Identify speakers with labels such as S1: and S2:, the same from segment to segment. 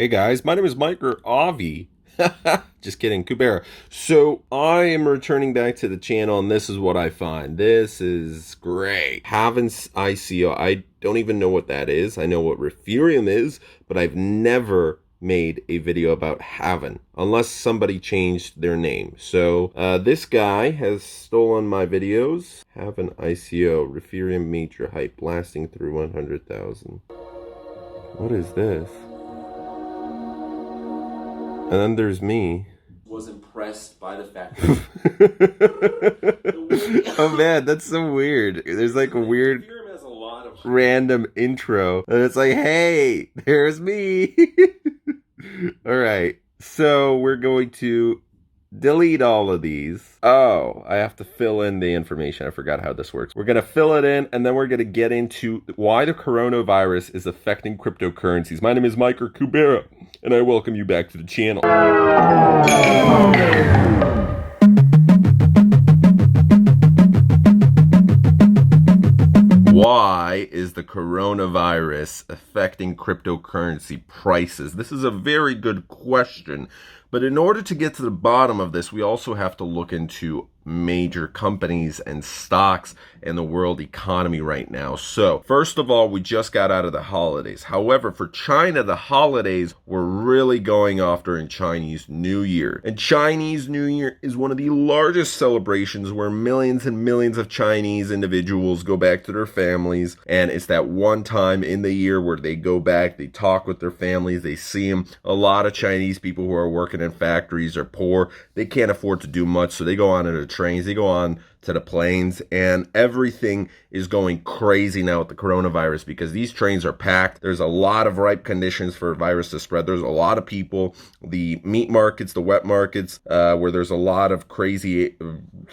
S1: Hey guys, my name is Mike or Avi. Just kidding, Kubera. So I am returning back to the channel and this is what I find. This is great. Haven't ICO. I don't even know what that is. I know what Referium is, but I've never made a video about Haven unless somebody changed their name. So this guy has stolen my videos. Haven ICO, Referium major hype blasting through 100,000. What is this? And then there's me.
S2: Was impressed by the fact
S1: Oh man, that's so weird. There's like a weird
S2: has a lot of
S1: random intro. And it's like, hey, there's me. Alright, so we're going to delete all of these. Oh, I have to fill in the information. I forgot how this works. We're going to fill it in, and then we're going to get into why the coronavirus is affecting cryptocurrencies. My name is Mike or Kubera, and I welcome you back to the channel. Why is the coronavirus affecting cryptocurrency prices? This is a very good question. But in order to get to the bottom of this, we also have to look into major companies and stocks and the world economy right now. So, first of all, we just got out of the holidays. However, for China, the holidays were really going off during Chinese New Year. And Chinese New Year is one of the largest celebrations where millions and millions of Chinese individuals go back to their families. And it's that one time in the year where they go back, they talk with their families, they see them. A lot of Chinese people who are working in factories are poor. They can't afford to do much, so they go on to the trains, they go on to the planes, and everything is going crazy now with the coronavirus because these trains are packed. There's a lot of ripe conditions for a virus to spread. There's a lot of people. The meat markets, the wet markets, where there's a lot of crazy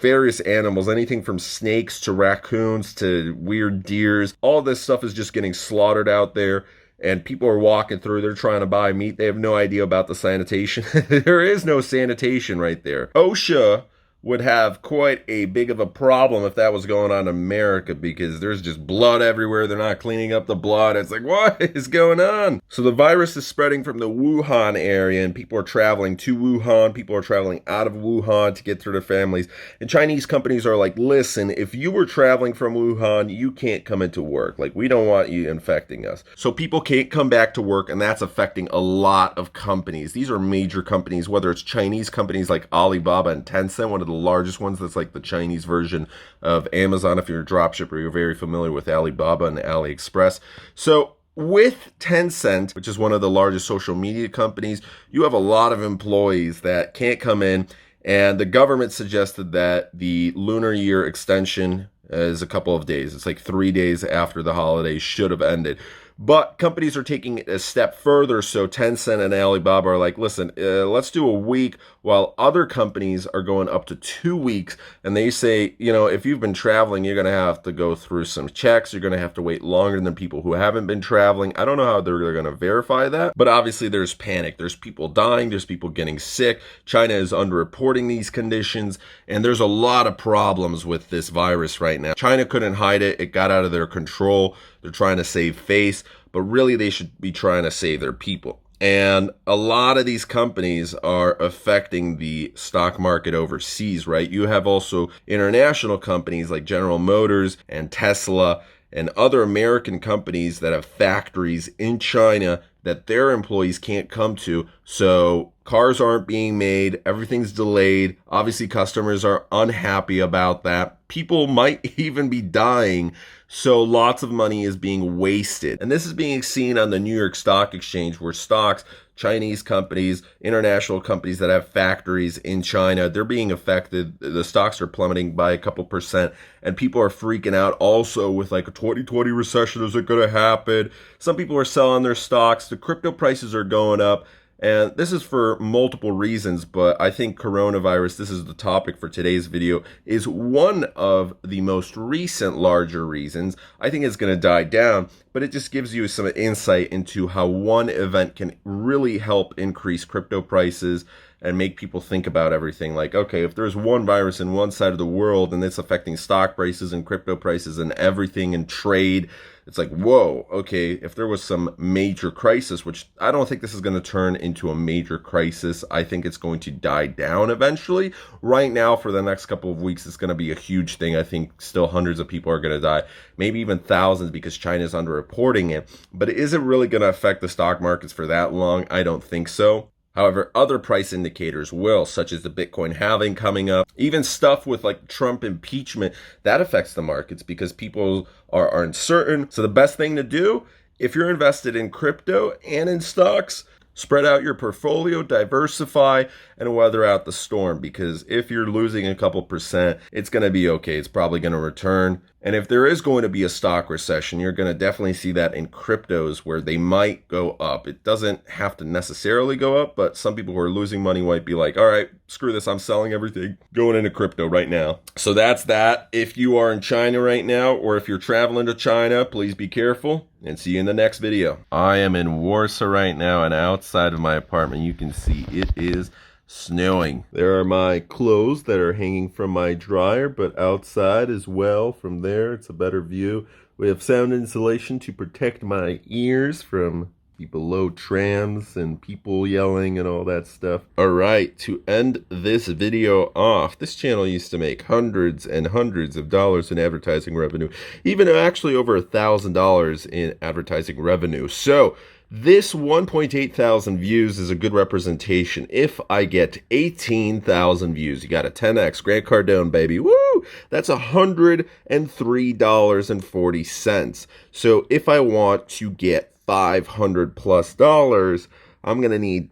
S1: various animals, anything from snakes to raccoons to weird deers. All this stuff is just getting slaughtered out there. And people are walking through, they're trying to buy meat. They have no idea about the sanitation. There is no sanitation right there. OSHA would have quite a big of a problem if that was going on in America because there's just blood everywhere. They're not cleaning up the blood. It's like, what is going on? So the virus is spreading from the Wuhan area and people are traveling to Wuhan. People are traveling out of Wuhan to get to their families. And Chinese companies are like, listen, if you were traveling from Wuhan, you can't come into work. Like, we don't want you infecting us. So people can't come back to work, and that's affecting a lot of companies. These are major companies, whether it's Chinese companies like Alibaba and Tencent, one of the largest ones that's like the Chinese version of Amazon. If you're a dropshipper, you're very familiar with Alibaba and AliExpress. So with Tencent, which is one of the largest social media companies, you have a lot of employees that can't come in, and the government suggested that the lunar year extension is a couple of days. It's like 3 days after the holidays should have ended. But companies are taking it a step further, so Tencent and Alibaba are like, listen, let's do a week, while other companies are going up to 2 weeks, and they say, you know, if you've been traveling, you're going to have to go through some checks, you're going to have to wait longer than people who haven't been traveling. I don't know how they're going to verify that, but obviously there's panic. There's people dying, there's people getting sick. China is underreporting these conditions, and there's a lot of problems with this virus right now. China couldn't hide it. It got out of their control. They're trying to save face, but really they should be trying to save their people. And a lot of these companies are affecting the stock market overseas, right? You have also international companies like General Motors and Tesla and other American companies that have factories in China that their employees can't come to. So cars aren't being made, everything's delayed. Obviously, customers are unhappy about that. People might even be dying. So lots of money is being wasted. And this is being seen on the New York Stock Exchange, where stocks, Chinese companies, international companies that have factories in China, they're being affected. The stocks are plummeting by a couple percent, and people are freaking out also with like a 2020 recession. Is it going to happen? Some people are selling their stocks. The crypto prices are going up. And this is for multiple reasons, but I think coronavirus, this is the topic for today's video, is one of the most recent larger reasons. I think it's going to die down, but it just gives you some insight into how one event can really help increase crypto prices and make people think about everything. Like, okay, if there's one virus in one side of the world and it's affecting stock prices and crypto prices and everything and trade, it's like, whoa, okay, if there was some major crisis, which I don't think this is going to turn into a major crisis. I think it's going to die down eventually. Right now, for the next couple of weeks, it's going to be a huge thing. I think still hundreds of people are going to die, maybe even thousands, because China's underreporting it. But is it really going to affect the stock markets for that long? I don't think so. However, other price indicators will, such as the Bitcoin halving coming up, even stuff with like Trump impeachment, that affects the markets because people are uncertain. So the best thing to do, if you're invested in crypto and in stocks, spread out your portfolio, diversify, and weather out the storm, because if you're losing a couple percent, it's going to be okay. It's probably going to return. And if there is going to be a stock recession, you're going to definitely see that in cryptos where they might go up. It doesn't have to necessarily go up, but some people who are losing money might be like, all right, screw this, I'm selling everything, going into crypto right now. So that's that. If you are in China right now, or if you're traveling to China, please be careful, and see you in the next video. I am in Warsaw right now, and outside of my apartment, you can see it is snowing. There are my clothes that are hanging from my dryer, but outside as well from there, it's a better view. We have sound insulation to protect my ears from the below trams and people yelling and all that stuff. All right, to end this video off, this channel used to make hundreds and hundreds of dollars in advertising revenue, even actually over $1,000 in advertising revenue. So this 1.8 thousand views is a good representation. If I get 18,000 views, you got a 10x, Grant Cardone, baby. Woo! That's $103.40. So if I want to get $500+ I'm gonna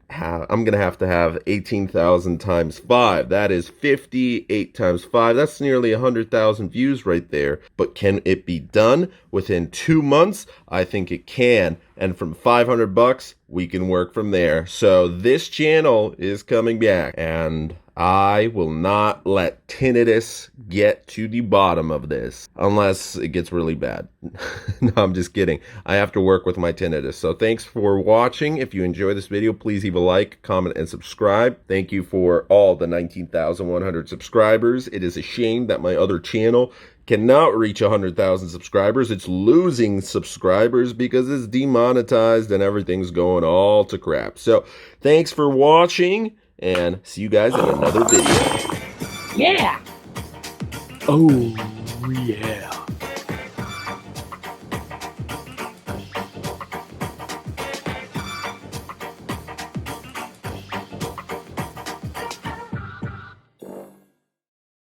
S1: have to have 18,000 times 5. That is 58 times 5. That's nearly 100,000 views right there. But can it be done within 2 months? I think it can. And from $500, we can work from there. So this channel is coming back, and I will not let tinnitus get to the bottom of this unless it gets really bad. No, I'm just kidding. I have to work with my tinnitus. So thanks for watching. If you enjoy this video, please leave a like, comment, and subscribe. Thank you for all the 19,100 subscribers. It is a shame that my other channel cannot reach 100,000 subscribers. It's losing subscribers because it's demonetized and everything's going all to crap. So thanks for watching, and see you guys in another video.
S3: Yeah. Oh, yeah.